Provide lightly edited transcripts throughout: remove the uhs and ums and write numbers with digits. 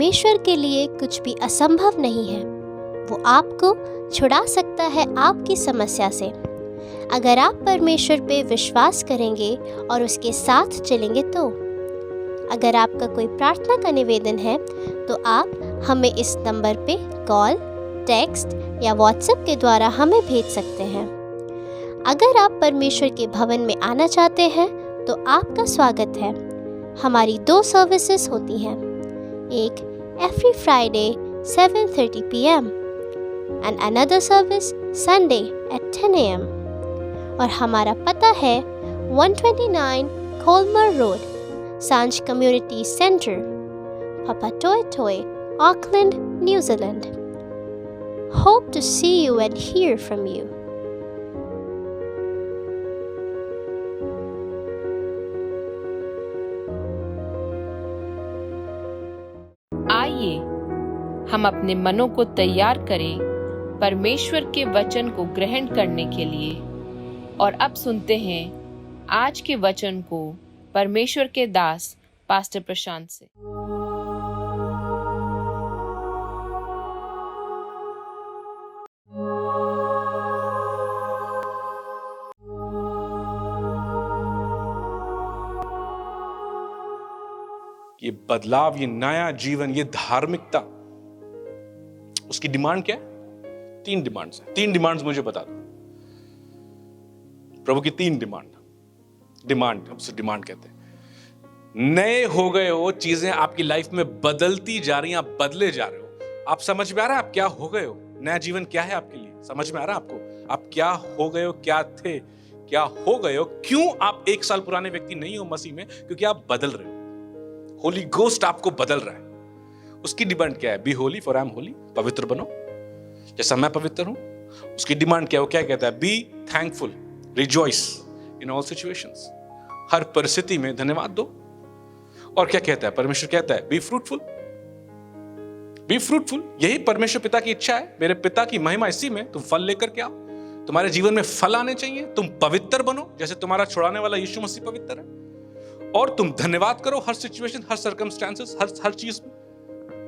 परमेश्वर के लिए कुछ भी असंभव नहीं है। वो आपको छुड़ा सकता है आपकी समस्या से। अगर आप परमेश्वर पे विश्वास करेंगे और उसके साथ चलेंगे तो। अगर आपका कोई प्रार्थना का निवेदन है तो आप हमें इस नंबर पे कॉल, टेक्स्ट या व्हाट्सएप के द्वारा हमें भेज सकते हैं। अगर आप परमेश्वर के भवन में आना चाहते हैं तो आपका स्वागत है। हमारी 2 सर्विसेज होती हैं, एक every Friday 7:30 PM and another service Sunday at 10 AM। और हमारा पता है 129 Colmar road, Saanjh community centre, Papatoetoe, Auckland, New Zealand. Hope to see you and hear from you. आइए हम अपने मनों को तैयार करें परमेश्वर के वचन को ग्रहण करने के लिए। और अब सुनते हैं आज के वचन को परमेश्वर के दास पास्टर प्रशांत से। ये बदलाव, ये नया जीवन, ये धार्मिकता, उसकी डिमांड क्या है? 3 डिमांड्स हैं। 3 डिमांड्स मुझे बता दो। प्रभु की 3 डिमांड, हम उसे डिमांड कहते हैं। नए हो गए हो, चीजें आपकी लाइफ में बदलती जा रही हैं, आप बदले जा रहे हो। आप समझ में आ रहा है आप क्या हो गए हो? नया जीवन क्या है आपके लिए? समझ में आ रहा है आपको आप क्या हो गए हो, क्या थे, क्या हो गए हो? क्यों आप 1 साल पुराने व्यक्ति नहीं हो मसीह में? क्योंकि आप बदल रहे हो। होली गोस्ट आपको बदल रहा है। उसकी डिमांड क्या है? Be holy for I am holy, पवित्र बनो जैसा मैं पवित्र हूं। उसकी डिमांड क्या है? वो क्या कहता है? Be thankful, rejoice in all situations, हर परिस्थिति में धन्यवाद दो। और क्या कहता है परमेश्वर? कहता है बी फ्रूटफुल, बी फ्रूटफुल। यही परमेश्वर पिता की इच्छा है। मेरे पिता की महिमा इसी में, तुम फल लेकर के आओ। तुम्हारे जीवन में फल आने चाहिए। तुम पवित्र बनो जैसे तुम्हारा छुड़ाने वाला यीशु मसीह पवित्र है। और तुम धन्यवाद करो हर सिचुएशन, हर सर्कमस्टेंसेस, हर चीज में।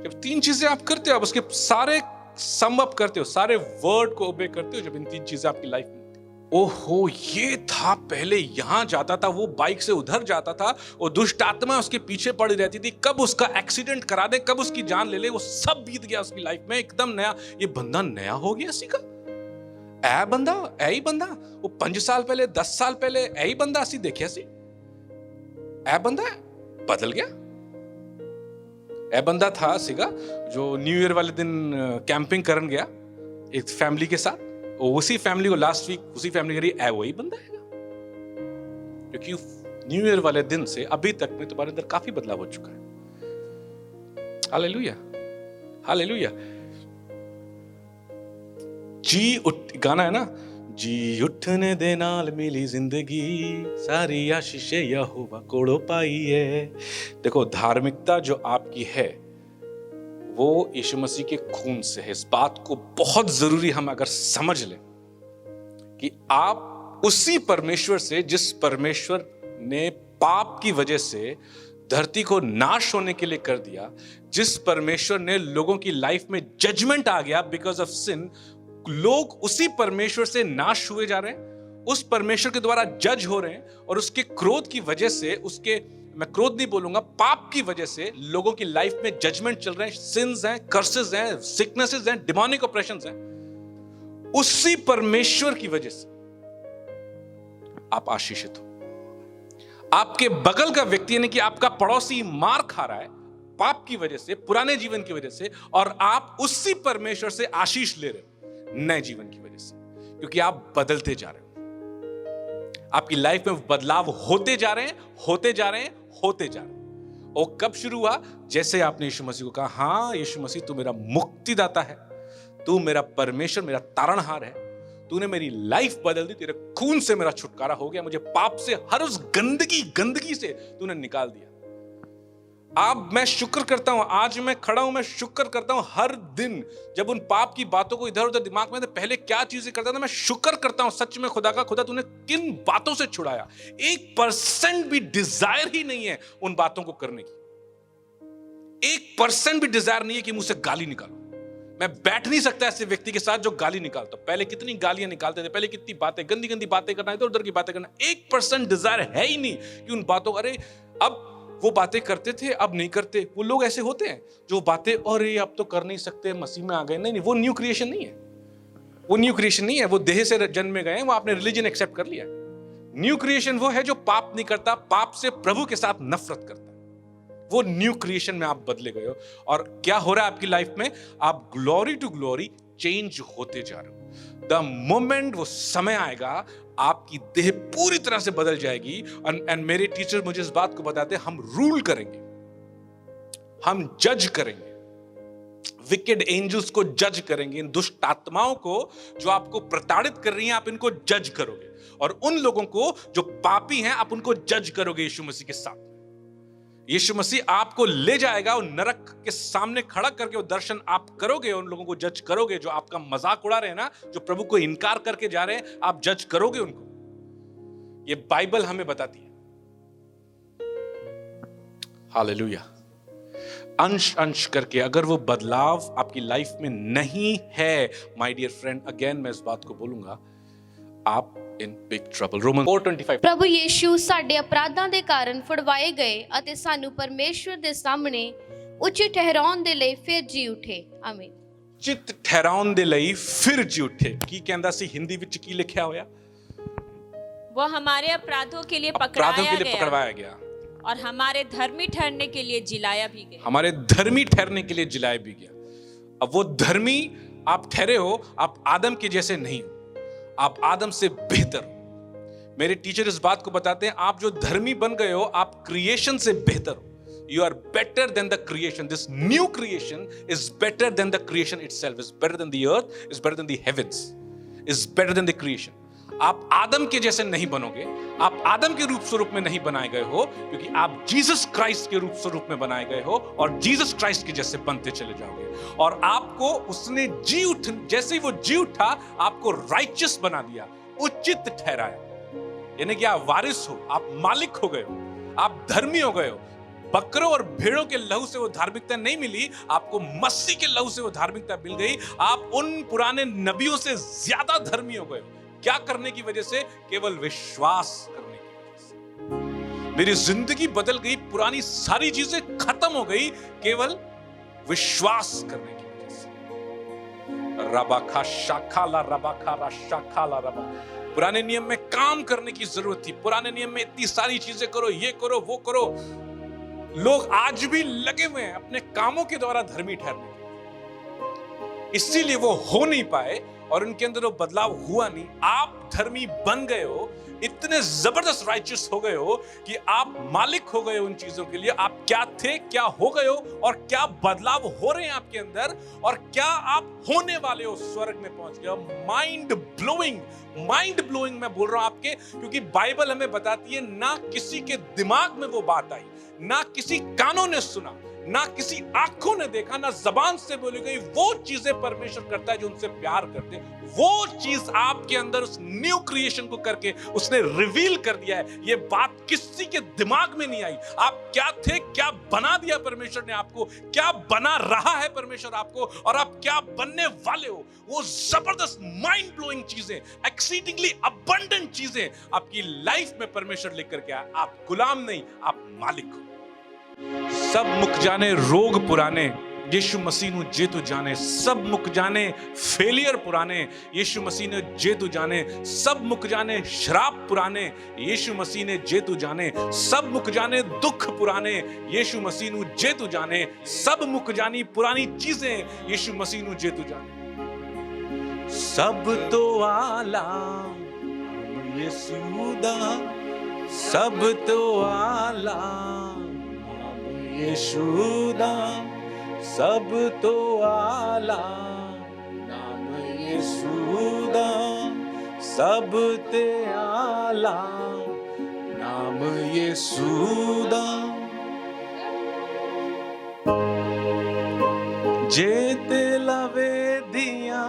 जब 3 चीजें आप करते हो, आप उसके सारे सम अप करते हो, सारे वर्ड को ओबे करते हो, जब इन 3 चीजें आपकी लाइफ में होती है। ओहो, ये था पहले यहां जाता था, वो बाइक से उधर जाता था, वो दुष्ट आत्मा उसके पीछे पड़ी रहती थी, कब उसका एक्सीडेंट करा दे, कब उसकी जान ले ले, वो सब बीत गया उसकी लाइफ में। एकदम नया, ये बंदा नया हो गया सी का। ऐ बंदा, ऐ ही बंदा, वो 5 साल पहले, 10 साल पहले ऐ ही बंदा सी देखिया सी। ऐ बंदा बदल गया। ऐ बंदा था सिगा जो न्यू ईयर वाले दिन कैंपिंग करन गया एक फैमिली के साथ। उसी फैमिली को लास्ट वीक उसी फैमिली करी, ऐ वही बंदा है। क्योंकि न्यू ईयर वाले दिन से अभी तक में तुम्हारे अंदर काफी बदलाव हो चुका है। Hallelujah, hallelujah. जी उठ, गाना है ना, जी उठने दे नाल मिली जिंदगी, सारी आशीषें यहोवा कोड़ो पाई है। देखो, धार्मिकता जो आपकी है वो यीशु मसीह के खून से है। इस बात को बहुत जरूरी हम अगर समझ लें कि आप उसी परमेश्वर से, जिस परमेश्वर ने पाप की वजह से धरती को नाश होने के लिए कर दिया, जिस परमेश्वर ने लोगों की लाइफ में जजमेंट आ गया बिकॉज ऑफ सिन, लोग उसी परमेश्वर से नाश हुए जा रहे हैं, उस परमेश्वर के द्वारा जज हो रहे हैं। और उसके क्रोध की वजह से, उसके, मैं क्रोध नहीं बोलूंगा, पाप की वजह से लोगों की लाइफ में जजमेंट चल रहे हैं, सिंस हैं, कर्सेस हैं, सिकनेसेस हैं, डिमोनिक ऑपरेशंस हैं। उसी परमेश्वर की वजह से आप आशीषित हो। आपके बगल का व्यक्ति यानी कि आपका पड़ोसी मार खा रहा है पाप की वजह से, पुराने जीवन की वजह से, और आप उसी परमेश्वर से आशीष ले रहे हो नए जीवन की वजह से, क्योंकि आप बदलते जा रहे हो। आपकी लाइफ में बदलाव होते जा रहे हैं, होते जा रहे हैं, होते जा रहे हैं। और कब शुरू हुआ? जैसे आपने यीशु मसीह को कहा, हाँ यीशु मसीह तू मेरा मुक्तिदाता है, तू मेरा परमेश्वर, मेरा तारणहार है, तूने मेरी लाइफ बदल दी, तेरे खून से मेरा छुटकारा हो गया, मुझे पाप से, हर उस गंदगी से तूने निकाल दिया। अब मैं शुक्र करता हूं, आज मैं खड़ा हूं, मैं शुक्र करता हूं हर दिन। जब उन पाप की बातों को इधर उधर दिमाग में, तो पहले क्या चीजें करता था, मैं शुक्र करता हूं सच में खुदा का, खुदा तूने किन बातों से छुड़ाया। 1% भी डिजायर ही नहीं है उन बातों को करने की। 1% भी डिजायर नहीं है कि मुझसे गाली निकालो। मैं बैठ नहीं सकता ऐसे व्यक्ति के साथ जो गाली निकालता। पहले कितनी गालियां निकालते थे, पहले कितनी बातें, गंदी गंदी बातें करना, इधर उधर की बातें करना। 1% डिजायर है ही नहीं कि उन बातों, अरे अब वो बातें करते थे अब नहीं करते। वो लोग ऐसे होते हैं जो बातें, अरे अब तो कर नहीं सकते, मसीह में आ गए। नहीं, वो न्यू क्रिएशन नहीं है, वो न्यू क्रिएशन नहीं है। वो देह से जन्म में गए, वो आपने रिलीजन एक्सेप्ट कर लिया। न्यू क्रिएशन वो है जो पाप नहीं करता, पाप से प्रभु के साथ नफरत करता है। वो न्यू क्रिएशन में आप बदले गए हो। और क्या हो रहा है आपकी लाइफ में? आप ग्लोरी टू ग्लोरी चेंज होते जा रहे हो। द मोमेंट वो समय आएगा, आपकी देह पूरी तरह से बदल जाएगी। एंड मेरे टीचर मुझे इस बात को बताते हैं, हम रूल करेंगे, हम जज करेंगे, विकेड एंजल्स को जज करेंगे। इन दुष्ट आत्माओं को जो आपको प्रताड़ित कर रही हैं, आप इनको जज करोगे। और उन लोगों को जो पापी हैं, आप उनको जज करोगे यीशु मसीह के साथ। यीशु मसीह आपको ले जाएगा और नरक के सामने खड़ा करके वो दर्शन आप करोगे। उन लोगों को जज करोगे जो आपका मजाक उड़ा रहे हैं ना, जो प्रभु को इनकार करके जा रहे हैं, आप जज करोगे उनको। ये बाइबल हमें बताती है। हालेलुया। अंश अंश करके अगर वो बदलाव आपकी लाइफ में नहीं है, माय डियर फ्रेंड, अगेन मैं इस बात को बोलूंगा, आप in big trouble. Romans 4:25 ਪ੍ਰਭੂ ਯੀਸ਼ੂ ਸਾਡੇ ਅਪਰਾਧਾਂ ਦੇ ਕਾਰਨ ਫੜਵਾਏ ਗਏ ਅਤੇ ਸਾਨੂੰ ਪਰਮੇਸ਼ਵਰ ਦੇ ਸਾਹਮਣੇ ਉੱਚੇ ਠਹਿਰਾਉਣ ਦੇ ਲਈ ਫਿਰ ਜੀ ਉਠੇ। ਆਮੀਨ। ਚਿੱਤ ਠਹਿਰਾਉਣ ਦੇ ਲਈ ਫਿਰ ਜੀ ਉਠੇ। ਕੀ ਕਹਿੰਦਾ ਸੀ ਹਿੰਦੀ ਵਿੱਚ, ਕੀ ਲਿਖਿਆ ਹੋਇਆ? वो हमारे अपराधों के लिए पकड़वाया गया और हमारे धर्मी ठहरने के लिए जिलाया भी गया। हमारे धर्मी ठहरने के लिए जिलाया भी गया। अब वो धर्मी आप ठहरे हो, आप आदम के जैसे नहीं हो, आप आदम से बेहतर हो। मेरे टीचर इस बात को बताते हैं, आप जो धर्मी बन गए हो, आप क्रिएशन से बेहतर हो। You are better than the creation. This new creation is better than the creation itself, is better than the earth, is better than the heavens, is better than the creation. आप आदम के जैसे नहीं बनोगे, आप आदम के रूप स्वरूप में नहीं बनाए गए हो, क्योंकि आप जीसस क्राइस्ट के रूप स्वरूप में बनाए गए हो और जीसस क्राइस्ट के जैसे बनते चले जाओगे। और आपको उसने जी उठ, जैसे ही वो जी उठा, आपको राइचियस बना दिया, उचित ठहराया। यानी कि आप वारिस हो, आप मालिक हो गए हो, आप धर्मी हो गए हो। बकरों और भेड़ों के लहू से वो धार्मिकता नहीं मिली, आपको मसीह के लहू से वो धार्मिकता मिल गई। आप उन पुराने नबियों से ज्यादा धर्मी हो गए हो। क्या करने की वजह से? केवल विश्वास करने की वजह से। मेरी जिंदगी बदल गई, पुरानी सारी चीजें खत्म हो गई, केवल विश्वास करने की वजह से। रबाखा शाखाला रबाखा शाखाला रबा। पुराने नियम में काम करने की जरूरत थी, पुराने नियम में इतनी सारी चीजें करो, ये करो वो करो। लोग आज भी लगे हुए हैं अपने कामों के द्वारा धर्मी ठहरने, इसीलिए वो हो नहीं पाए और उनके अंदर वो बदलाव हुआ नहीं। आप धर्मी बन गए हो, इतने जबरदस्त राइचियस हो गए हो कि आप मालिक हो गए उन चीजों के लिए। आप क्या थे, क्या हो गए हो, और क्या बदलाव हो रहे हैं आपके अंदर, और क्या आप होने वाले हो, स्वर्ग में पहुंच गए हो। माइंड ब्लोइंग मैं बोल रहा हूं आपके, क्योंकि बाइबल हमें बताती है, ना किसी के दिमाग में वो बात आई, ना किसी कानों ने सुना, ना किसी आंखों ने देखा, ना जबान से बोली गई। वो चीजें परमेश्वर करता है जो उनसे प्यार करते हैं। वो चीज आपके अंदर उस न्यू क्रिएशन को करके उसने रिवील कर दिया है। ये बात किसी के दिमाग में नहीं आई। आप क्या थे, क्या बना दिया परमेश्वर ने आपको, क्या बना रहा है परमेश्वर आपको, और आप क्या बनने वाले हो। वो जबरदस्त माइंड ब्लोइंग चीजें, एक्सीडिंगली अबंडेंट चीजें आपकी लाइफ में परमेश्वर लेकर के आया। आप गुलाम नहीं, आप मालिक हो। सब मुक जाने रोग पुराने, यीशु मसीह नु जे तू जाने। सब मुक जाने फेलियर पुराने, यीशु मसीह ने जे तू जाने। सब मुक जाने शराब पुराने, यीशु मसीह ने जे तू जाने। सब मुक जाने दुख पुराने, यीशु मसीह नु जे तू जाने। सब मुक जानी पुरानी चीजें, यीशु मसीह नु जे तू जाने। सब तो आला यीशु दा, सब तो आला यीशु दा, सब तो आला नाम यीशु दा, सब ते आला नाम यीशु दा। जे ते लवे दिया,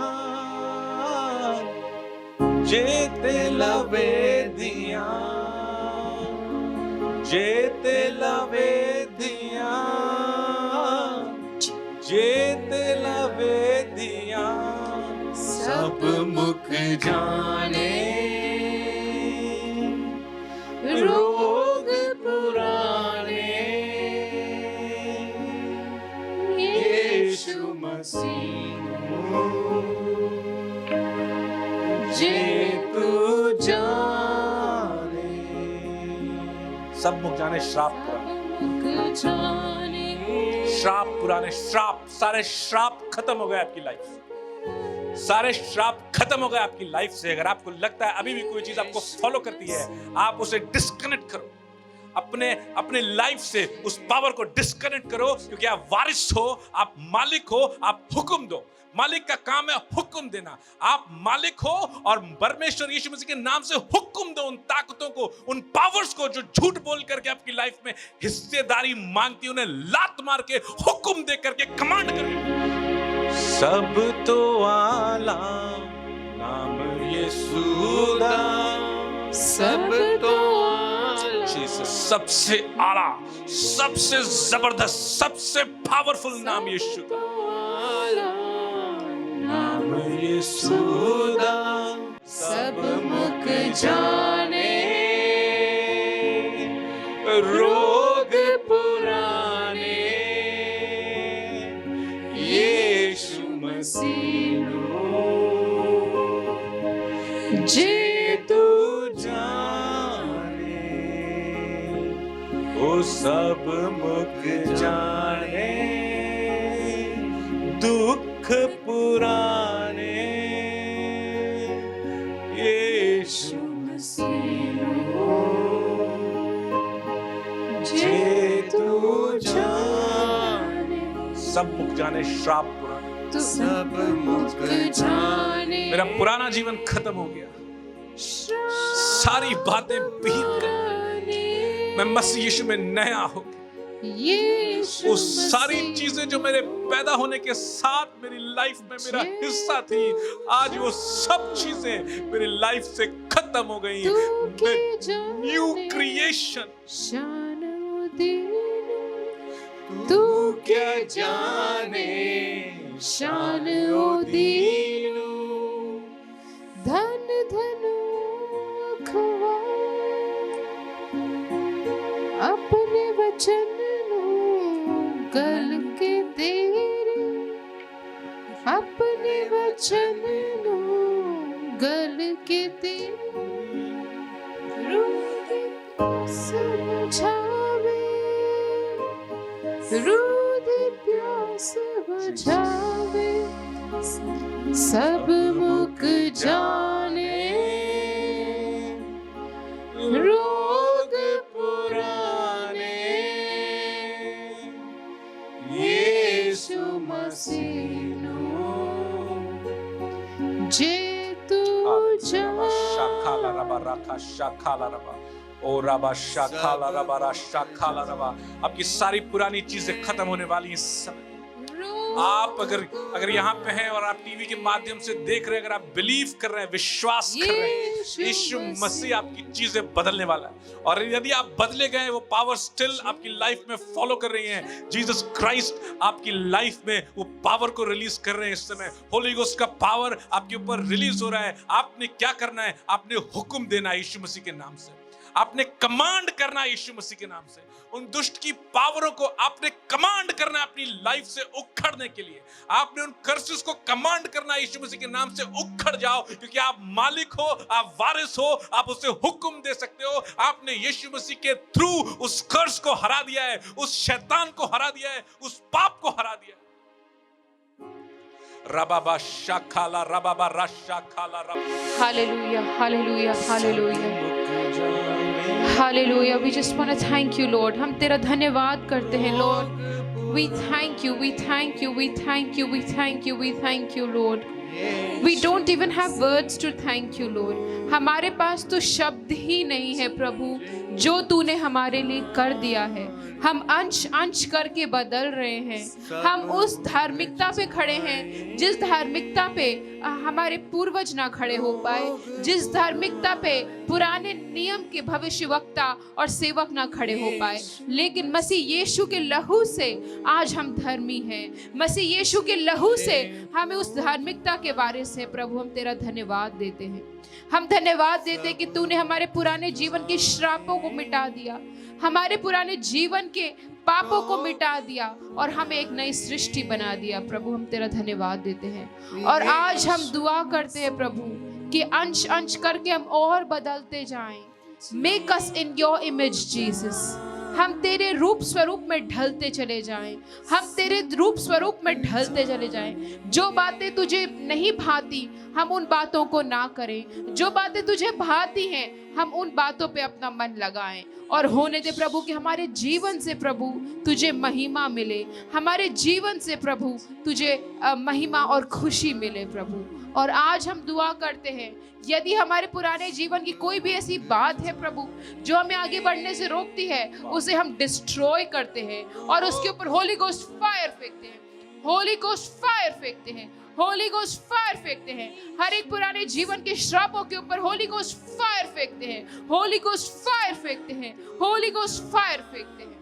जे ते लवे दिया, जे ते लवे दिया, सब मुक जाने, रोग पुराने यीशु मसीह जे तू जाने। सब मुक जाने, श्राप पुराने, श्राप पुराने, श्राप, सारे श्राप खत्म हो गए आपकी लाइफ से, सारे श्राप खत्म हो गए आपकी लाइफ से। अगर आपको लगता है अभी भी कोई चीज आपको फॉलो करती है, आप उसे डिस्कनेक्ट करो अपने लाइफ से, उस पावर को डिस्कनेक्ट करो, क्योंकि आप वारिस हो, आप मालिक हो, आप हुक्म दो। मालिक का काम है हुक्म देना। आप मालिक हो और परमेश्वर यीशु मसीह के नाम से हुक्म दो उन ताकतों को, उन पावर्स को जो झूठ बोल करके आपकी लाइफ में हिस्सेदारी मांगती है, उन्हें लात मार के, हुक्म दे करके, कमांड करके। सब तो आला नाम यीशु दा, सब तो सबसे आला, सबसे जबरदस्त, सबसे पावरफुल नाम यीशु का नाम यीशु दा। सब मुक जाने, रोग पुराने यीशु मसीह जे तू जाने, ओ सब मुक जाने, दुख पुराने यीशु मसीह जे तू जाने। सब मुक जाने, श्राप पुराने, सब मुक जाने। मेरा पुराना जीवन खत्म हो गया, सारी बातें बीत गई, मैं मसीह यीशु में नया हो गया। वो सारी चीजें जो मेरे पैदा होने के साथ मेरी लाइफ में मेरा हिस्सा थी, आज वो सब चीजें मेरी लाइफ से खत्म हो गई। New creation. तू क्या जाने शान ओ दीनू, धन धन खवा अपने वचन गल के तेरे, अपने वचन गल के तेरे, रूह समझावे, रूह प्यास बुझावे, सब मुक जाने, रोग पुराने यीशु मसीह जे तू जाने। शाखाला रबा राखा, शाखाला रबा ओ रबा, शाखाला रबा रा, शाखाला रबा। आपकी सारी पुरानी चीजें खत्म होने वाली हैं इस समय। आप अगर यहाँ पे हैं और आप टीवी के माध्यम से देख रहे हैं, अगर आप बिलीव कर रहे हैं, विश्वास कर रहे हैं, यीशु मसीह आपकी चीजें बदलने वाला है। और यदि आप बदले गए, वो पावर स्टिल आपकी लाइफ में फॉलो कर रही है। जीसस क्राइस्ट आपकी लाइफ में वो पावर को रिलीज कर रहे हैं इस समय। होली गोस्ट का पावर आपके ऊपर रिलीज हो रहा है। आपने क्या करना है? आपने हुक्म देना है यीशु मसीह के नाम से, आपने कमांड करना है यीशु मसीह के नाम से। उन दुष्ट की पावरों को आपने कमांड करना है अपनी लाइफ से उखड़ने के लिए। आपने उन कर्सेस को कमांड करना है यीशु मसीह के नाम से, उखड़ जाओ, क्योंकि आप मालिक हो, आप वारिस हो, आप उसे हुक्म दे सकते हो। आपने यीशु मसीह के थ्रू उस कर्स को हरा दिया है, उस शैतान को हरा दिया है, उस पाप को हरा दिया है। रबाबा शाखाला रबाबा राशाखाला रबा। Hallelujah, hallelujah, hallelujah. Hallelujah. We just want to thank you, Lord. हम तेरा धन्यवाद करते हैं, Lord. We thank you, we thank you, we thank you, we thank you, we thank you, Lord. We don't even have words to thank you, Lord. हमारे पास तो शब्द ही नहीं है प्रभु, जो तूने हमारे लिए कर दिया है। हम अंश अंश करके बदल रहे हैं। हम उस धार्मिकता पे खड़े हैं जिस धार्मिकता पे हमारे पूर्वज ना खड़े हो पाए, जिस धार्मिकता पे पुराने नियम के भविष्यवक्ता और सेवक ना खड़े हो पाए। लेकिन मसीह यीशु के लहू से आज हम धर्मी हैं। मसीह यीशु के लहू से हमें उस धार्मिकता के बारे से प्रभु हम तेरा धन्यवाद देते हैं। हम धन्यवाद देते कि तूने हमारे पुराने जीवन के श्रापों को मिटा दिया, हमारे पुराने जीवन के पापों को मिटा दिया और हमें एक नई सृष्टि बना दिया। प्रभु हम तेरा धन्यवाद देते हैं और आज हम दुआ करते हैं प्रभु कि अंश अंश करके हम और बदलते जाएं। Make us in your image Jesus. हम तेरे रूप स्वरूप में ढलते चले जाएं, हम तेरे रूप स्वरूप में ढलते चले जाएं। जो बातें तुझे नहीं भाती हम उन बातों को ना करें, जो बातें तुझे भाती हैं हम उन बातों पे अपना मन लगाएं और होने दे प्रभु कि हमारे जीवन से प्रभु तुझे महिमा मिले, हमारे जीवन से प्रभु तुझे महिमा और खुशी मिले प्रभु। और आज हम दुआ करते हैं यदि हमारे पुराने जीवन की कोई भी ऐसी बात है प्रभु जो हमें आगे बढ़ने से रोकती है, उसे हम डिस्ट्रॉय करते हैं और उसके ऊपर होली गोस्ट फायर फेंकते हैं, होली गोस्ट फायर फेंकते हैं, होली गोस्ट फायर फेंकते हैं। हर एक पुराने जीवन के श्रापों के ऊपर होली गोस्ट फायर फेंकते हैं, होली गोस्ट फायर फेंकते हैं, होली गोस्ट फायर फेंकते हैं।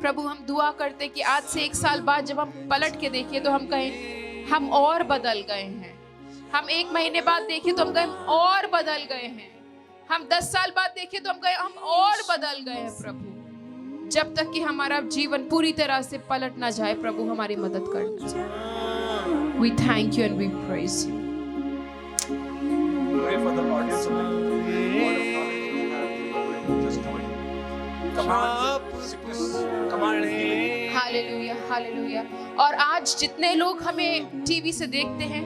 प्रभु हम दुआ करते कि आज से 1 साल बाद जब हम पलट के देखिए तो हम कहें हम और बदल गए हैं। हम 1 महीने बाद देखें तो हम कहें हम और बदल गए हैं। हम 10 साल बाद देखें तो हम कहें हम और बदल गए हैं प्रभु। जब तक कि हमारा जीवन पूरी तरह से पलट ना जाए प्रभु हमारी मदद करना। We thank you and we praise you. Pray for the audience of the word of knowledge you have. Just do it. Command sickness, command healing. Hallelujah hallelujah. और आज जितने लोग हमें टीवी से देखते हैं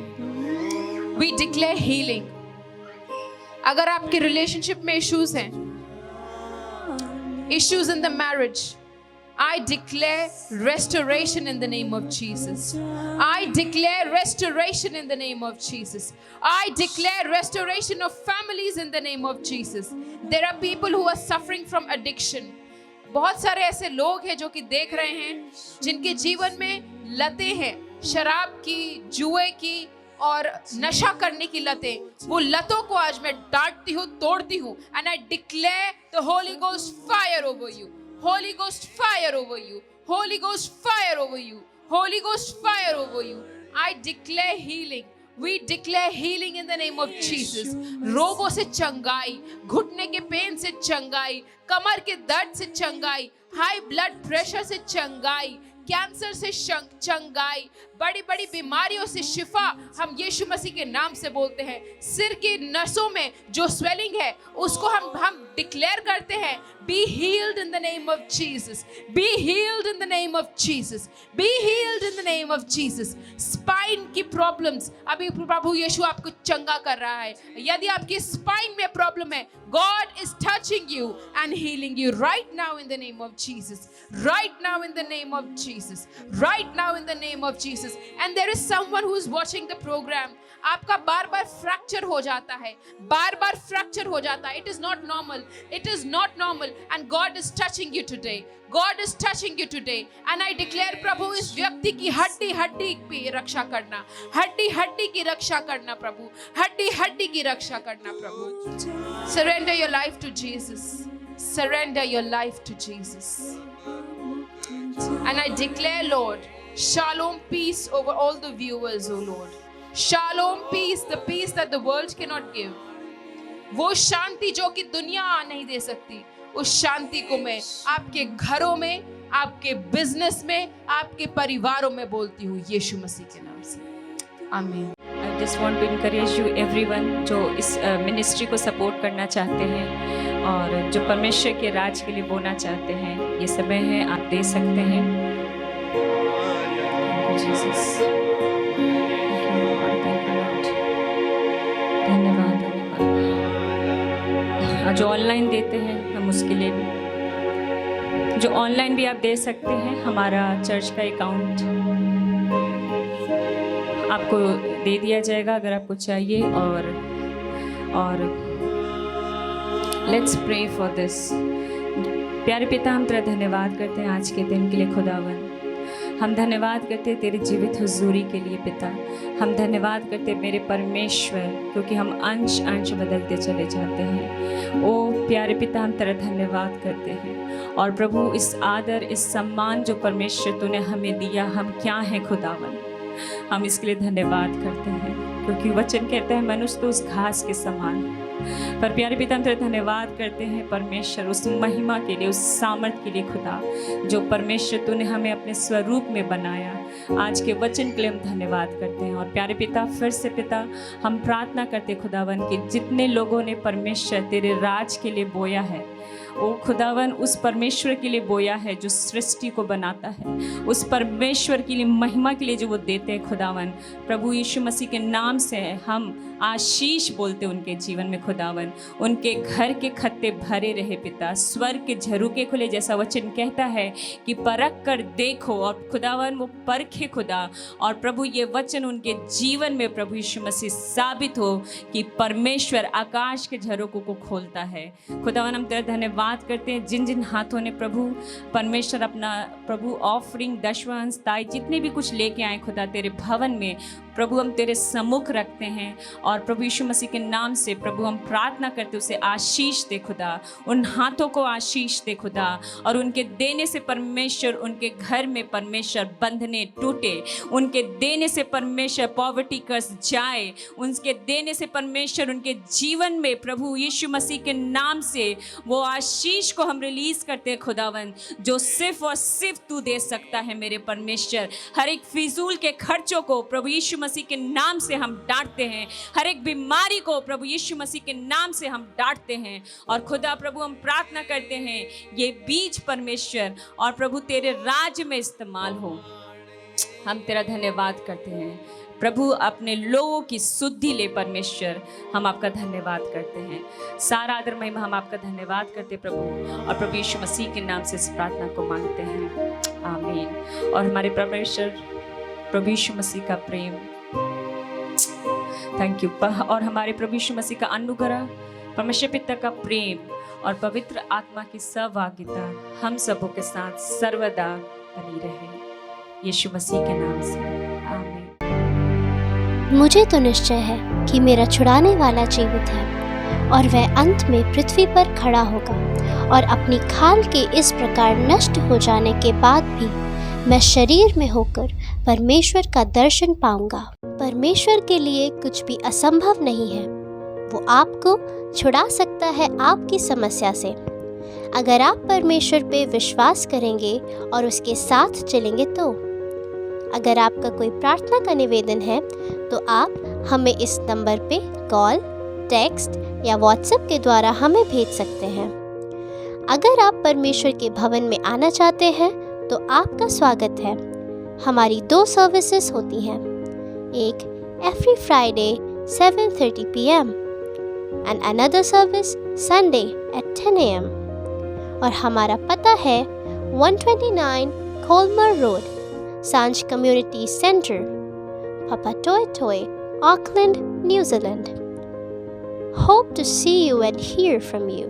we declare healing। अगर आपके रिलेशनशिप में इश्यूज हैं, issues in the marriage, I declare restoration in the name of Jesus. I declare restoration in the name of Jesus. I declare restoration of families in the name of Jesus. There are people who are suffering from addiction. बहुत सारे ऐसे लोग हैं जो कि देख रहे हैं जिनके जीवन में लतें हैं, शराब की, जुए की और नशा करने की लतें। वो लतों को आज मैं डांटती हूँ, तोड़ती हूँ। And I declare the Holy Ghost fire over you. Holy Ghost fire over you. Holy Ghost fire over you. Holy Ghost fire over you. I declare healing. We declare healing in the name of Jesus. रोगों से चंगाई, घुटने के pen से चंगाई, कमर के दर्द से चंगाई, हाई ब्लड प्रेशर से चंगाई, कैंसर से चंगाई, बड़ी बड़ी बीमारियों से शिफा हम यीशु मसीह के नाम से बोलते हैं। सिर की नसों में जो स्वेलिंग है उसको हम डिक्लेयर करते हैं, be healed in the name of Jesus, be healed in the name of Jesus, be healed in the name of Jesus। Spine की प्रॉब्लम्स अभी प्रभु यीशु आपको चंगा कर रहा है। यदि आपकी स्पाइन में प्रॉब्लम है, God is touching you and healing you right now in the name of Jesus, right now in the name of Jesus, right now in the name of Jesus। And there is someone who is watching the program, आपका बार बार fracture हो जाता है, बार बार fracture हो जाता है। It is not normal, it is not normal and God is touching you today, God is touching you today and I declare प्रभु इस व्यक्ति की हड्डी हड्डी की रक्षा करना, हड्डी हड्डी की रक्षा करना प्रभु, हड्डी हड्डी की रक्षा करना प्रभु। Surrender your life to Jesus, surrender your life to Jesus and I declare Lord shalom peace over all the viewers, oh Lord। Shalom peace, the peace that the world cannot give। वो शांति जो कि दुनिया नहीं दे सकती, उस शांति को मैं आपके घरों में, आपके बिजनेस में, आपके परिवारों में बोलती हूँ यीशु मसीह के नाम से। आमीन। I just want to encourage you everyone जो इस मिनिस्ट्री को सपोर्ट करना चाहते हैं और जो परमेश्वर के राज के लिए बोना चाहते हैं, ये समय है, आप दे सकते हैं। जीसस, धन्यवाद धन्यवाद। जो ऑनलाइन देते हैं हम उसके लिए भी, जो ऑनलाइन भी आप दे सकते हैं। हमारा चर्च का अकाउंट आपको दे दिया जाएगा अगर आपको चाहिए। और लेट्स प्रे फॉर दिस। प्यारे पिता, हम तेरा धन्यवाद करते हैं आज के दिन के लिए खुदावन। हम धन्यवाद करते हैं तेरे जीवित हुजूरी के लिए पिता। हम धन्यवाद करते हैं मेरे परमेश्वर, क्योंकि हम अंश अंश बदलते चले जाते हैं। ओ प्यारे पिता, हम तेरा धन्यवाद करते हैं। और प्रभु, इस आदर, इस सम्मान जो परमेश्वर तूने हमें दिया, हम क्या हैं खुदावन, हम इसके लिए धन्यवाद करते हैं। क्योंकि वचन कहता है मनुष्य तो उस घास के समान है। पर प्यारे पिता, हम तेरा धन्यवाद करते हैं परमेश्वर, उस महिमा के लिए, उस सामर्थ के लिए खुदा, जो परमेश्वर तूने हमें अपने स्वरूप में बनाया। आज के वचन के लिए हम धन्यवाद करते हैं। और प्यारे पिता, फिर से पिता, हम प्रार्थना करते खुदावन कि जितने लोगों ने परमेश्वर तेरे राज के लिए बोया है, ओ खुदावन, उस परमेश्वर के लिए बोया है जो सृष्टि को बनाता है, उस परमेश्वर के लिए महिमा के लिए जो वो देते हैं खुदावन, प्रभु यीशु मसीह के नाम से हम आशीष बोलते उनके जीवन में खुदावन। उनके घर के खत्ते भरे रहे पिता, स्वर्ग के झरोखे खुले, जैसा वचन कहता है कि परख कर देखो, और खुदावन वो परखे खुदा। और प्रभु, ये वचन उनके जीवन में प्रभु यीशु मसीह साबित हो कि परमेश्वर आकाश के झरोखों को खोलता है। खुदावन, हम तेरा धन्यवाद करते हैं जिन जिन हाथों ने प्रभु परमेश्वर अपना प्रभु ऑफरिंग, दशवंश, ताई, जितने भी कुछ लेके आए खुदा तेरे भवन में, प्रभु हम तेरे सम्मुख रखते हैं। और प्रभु यीशु मसीह के नाम से प्रभु हम प्रार्थना करते, उसे आशीष दे खुदा, उन हाथों को आशीष दे खुदा। और उनके देने से परमेश्वर उनके घर में परमेश्वर बंधने टूटे, उनके देने से परमेश्वर पॉवर्टी कर्स जाए, उनके देने से परमेश्वर उनके जीवन में प्रभु यीशु मसीह के नाम से वो आशीष को हम रिलीज करते हैं खुदावन, जो सिर्फ और सिर्फ तू दे सकता है मेरे परमेश्वर। हर एक फिजूल के खर्चों को प्रभु यीशु मसीह के नाम से हम डांटते हैं, हर एक बीमारी को प्रभु यीशु मसीह के नाम से हम डांटते हैं। और खुदा प्रभु, हम प्रार्थना करते हैं ये बीज परमेश्वर और प्रभु तेरे राज्य में इस्तेमाल हो। हम तेरा धन्यवाद करते हैं प्रभु, अपने लोगों की शुद्धि ले परमेश्वर, हम आपका धन्यवाद करते हैं। सारा आदर महिमा हम आपका धन्यवाद करते प्रभु, और प्रभु यीशु मसीह के नाम से इस प्रार्थना को मांगते हैं, आमीन। और हमारे परमेश्वर प्रभु यीशु मसीह का प्रेम, थैंक यू, और हमारे प्रभु यीशु मसीह का अनुग्रह, परमेश्वर पिता का प्रेम और पवित्र आत्मा की सहभागिता हम सबों के साथ सर्वदा बनी रहे, यीशु मसीह के नाम से, आमीन। मुझे तो निश्चय है कि मेरा छुड़ाने वाला जीवित है, और वह अंत में पृथ्वी पर खड़ा होगा, और अपनी खाल के इस प्रकार नष्ट हो जाने के बाद भी मैं शरीर में होकर परमेश्वर का दर्शन पाऊंगा। परमेश्वर के लिए कुछ भी असंभव नहीं है। वो आपको छुड़ा सकता है आपकी समस्या से। अगर आप परमेश्वर पे विश्वास करेंगे और उसके साथ चलेंगे तो। अगर आपका कोई प्रार्थना का निवेदन है तो आप हमें इस नंबर पे कॉल, टेक्स्ट या व्हाट्सएप के द्वारा हमें भेज सकते हैं। अगर आप परमेश्वर के भवन में आना चाहते हैं तो आपका स्वागत है। हमारी 2 सर्विसेज होती हैं, एक every Friday 7:30 PM and another service Sunday at 10 AM। और हमारा पता है 129 Colmar road, Saanjh community centre, Papatoetoe, Auckland, New Zealand. Hope to see you and hear from you.